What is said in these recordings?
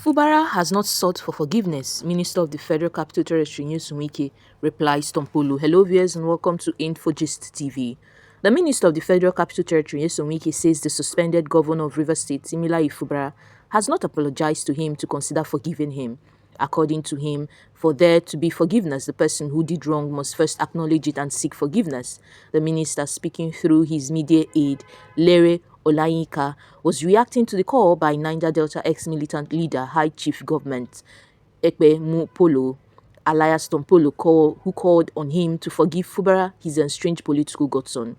Fubara has not sought for forgiveness, Minister of the Federal Capital Territory Wike replies Tompolo. Hello viewers and welcome to Infogist TV. The Minister of the Federal Capital Territory Wike says the suspended governor of Rivers State, Fubara, has not apologized to him to consider forgiving him. According to him, for there to be forgiveness, the person who did wrong must first acknowledge it and seek forgiveness. The minister, speaking through his media aide, Lere Olayinka, was reacting to the call by Niger Delta ex-militant leader, High Chief Government Ekpe Mupolo, alias Tompolo, who called on him to forgive Fubara, his estranged political godson.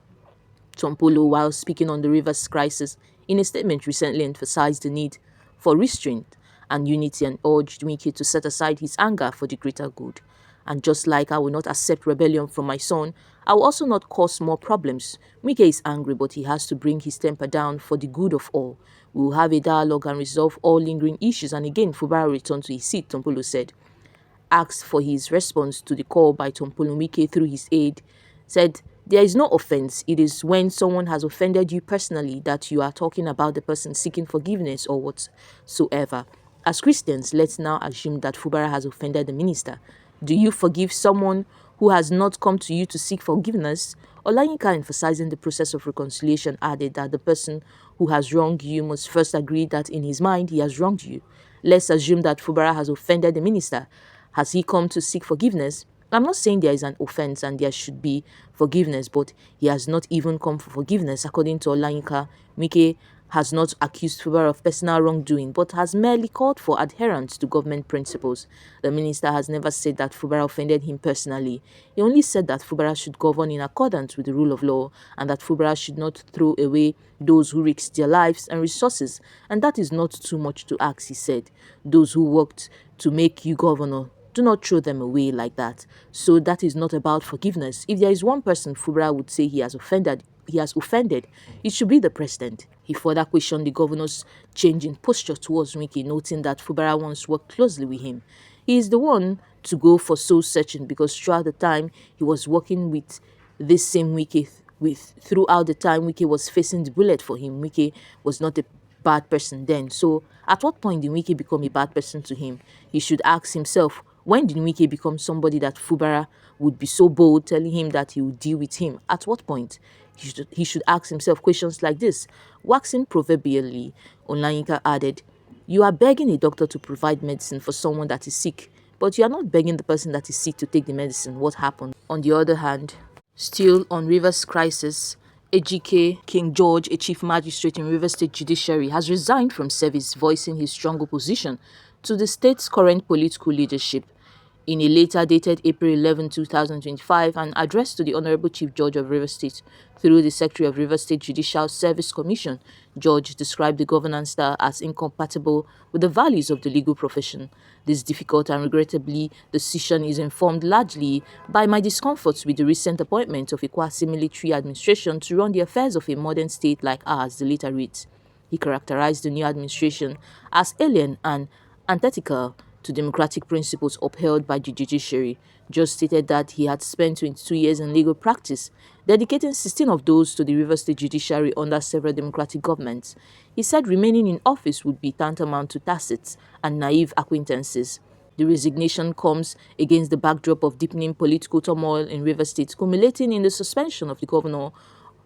Tompolo, while speaking on the Rivers crisis, in a statement recently emphasized the need for restraint and unity and urged Wike to set aside his anger for the greater good. And just like I will not accept rebellion from my son, I will also not cause more problems. Wike is angry, but he has to bring his temper down for the good of all. We will have a dialogue and resolve all lingering issues. And again, Fubara returned to his seat, Tompolo said. Asked for his response to the call by Tompolo, Wike through his aide, said, "There is no offense. It is when someone has offended you personally that you are talking about the person seeking forgiveness or whatsoever. As Christians, let's now assume that Fubara has offended the minister. Do you forgive someone who has not come to you to seek forgiveness?" Olayinka, emphasizing the process of reconciliation, added that the person who has wronged you must first agree that in his mind he has wronged you. Let's assume that Fubara has offended the minister. Has he come to seek forgiveness? I'm not saying there is an offense and there should be forgiveness, but he has not even come for forgiveness. According to Olayinka, Wike has not accused Fubara of personal wrongdoing, but has merely called for adherence to government principles. The minister has never said that Fubara offended him personally. He only said that Fubara should govern in accordance with the rule of law and that Fubara should not throw away those who risked their lives and resources. And that is not too much to ask, he said. Those who worked to make you governor, do not throw them away like that. So that is not about forgiveness. If there is one person Fubara would say he has offended, it should be the president. He further questioned the governor's change in posture towards Wike, noting that Fubara once worked closely with him. He is the one to go for soul searching because throughout the time he was working with this same Wike, throughout the time Wike was facing the bullet for him, Wike was not a bad person then. So at what point did Wike become a bad person to him? He should ask himself, when did Wike become somebody that Fubara would be so bold telling him that he would deal with him? At what point? He should ask himself questions like this. Waxing proverbially, Olayinka added, "You are begging a doctor to provide medicine for someone that is sick, but you are not begging the person that is sick to take the medicine. What happened?" On the other hand, still on Rivers crisis, Ejike King George, a chief magistrate in Rivers State Judiciary, has resigned from service, voicing his strong opposition to the state's current political leadership. In a letter dated April 11, 2025, an address to the Honorable Chief Judge of Rivers State through the Secretary of Rivers State Judicial Service Commission, George described the governance style as incompatible with the values of the legal profession. This difficult and regrettably decision is informed largely by my discomforts with the recent appointment of a quasi-military administration to run the affairs of a modern state like ours, the letter reads. He characterized the new administration as alien and antithetical to democratic principles upheld by the judiciary. Just stated that he had spent 22 years in legal practice, dedicating 16 of those to the Rivers State Judiciary under several democratic governments. He said remaining in office would be tantamount to tacit and naive acquaintances. The resignation comes against the backdrop of deepening political turmoil in Rivers State, culminating in the suspension of the governor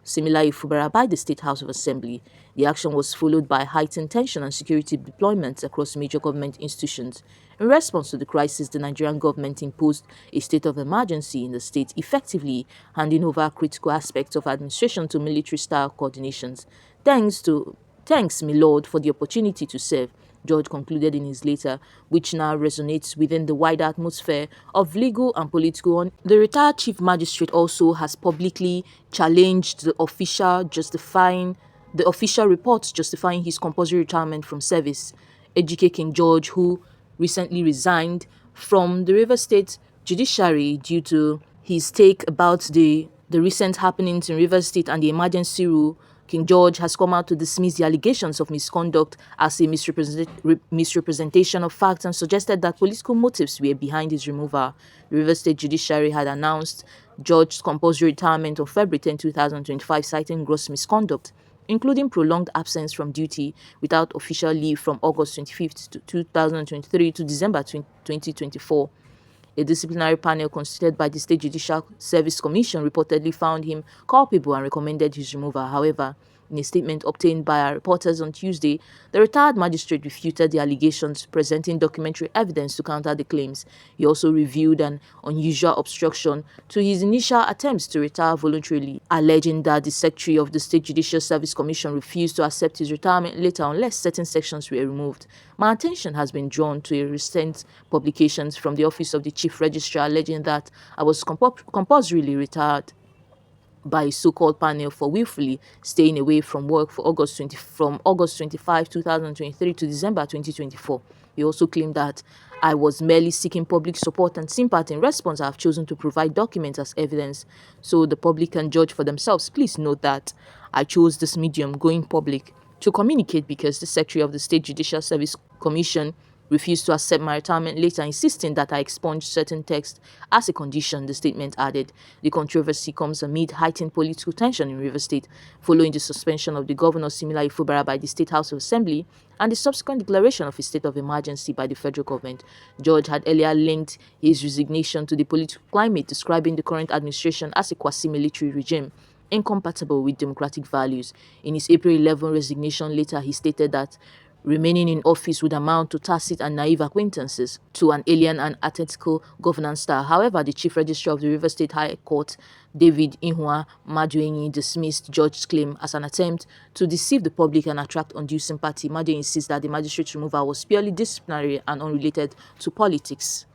Fubara by the State House of Assembly. The action was followed by heightened tension and security deployments across major government institutions. In response to the crisis, the Nigerian government imposed a state of emergency in the state, effectively handing over critical aspects of administration to military-style coordinations. Thanks, my lord, for the opportunity to serve, George concluded in his letter, which now resonates within the wider atmosphere of legal and political. The retired chief magistrate also has publicly challenged the official reports justifying his compulsory retirement from service. Ejike King George, who recently resigned from the Rivers State Judiciary due to his take about the recent happenings in Rivers State and the emergency rule, King George has come out to dismiss the allegations of misconduct as a misrepresentation of facts and suggested that political motives were behind his removal. The Rivers State Judiciary had announced George's compulsory retirement on February 10, 2025, citing gross misconduct. including prolonged absence from duty without official leave from August 25th, 2023 to December 2024. A disciplinary panel constituted by the State Judicial Service Commission reportedly found him culpable and recommended his removal. However, in a statement obtained by our reporters on Tuesday, the retired magistrate refuted the allegations, presenting documentary evidence to counter the claims. He also revealed an unusual obstruction to his initial attempts to retire voluntarily, alleging that the Secretary of the State Judicial Service Commission refused to accept his retirement later unless certain sections were removed. My attention has been drawn to a recent publications from the Office of the Chief Registrar alleging that I was compulsorily retired by a so-called panel for willfully staying away from work from August 25, 2023 to December 2024. He also claimed that I was merely seeking public support and sympathy. In response, I have chosen to provide documents as evidence so the public can judge for themselves. Please note that I chose this medium, going public, to communicate because the Secretary of the State Judicial Service Commission refused to accept my retirement later, insisting that I expunge certain text as a condition, the statement added. The controversy comes amid heightened political tension in Rivers State following the suspension of the governor Similayi Fubara by the State House of Assembly and the subsequent declaration of a state of emergency by the federal government. George had earlier linked his resignation to the political climate, describing the current administration as a quasi-military regime incompatible with democratic values. In his April 11 resignation letter, he stated that remaining in office would amount to tacit and naive acquaintances to an alien and atypical governance style. However, the Chief Registrar of the Rivers State High Court, David Ihua Maduenyi, dismissed George's claim as an attempt to deceive the public and attract undue sympathy. Maduenyi insists that the magistrate's removal was purely disciplinary and unrelated to politics.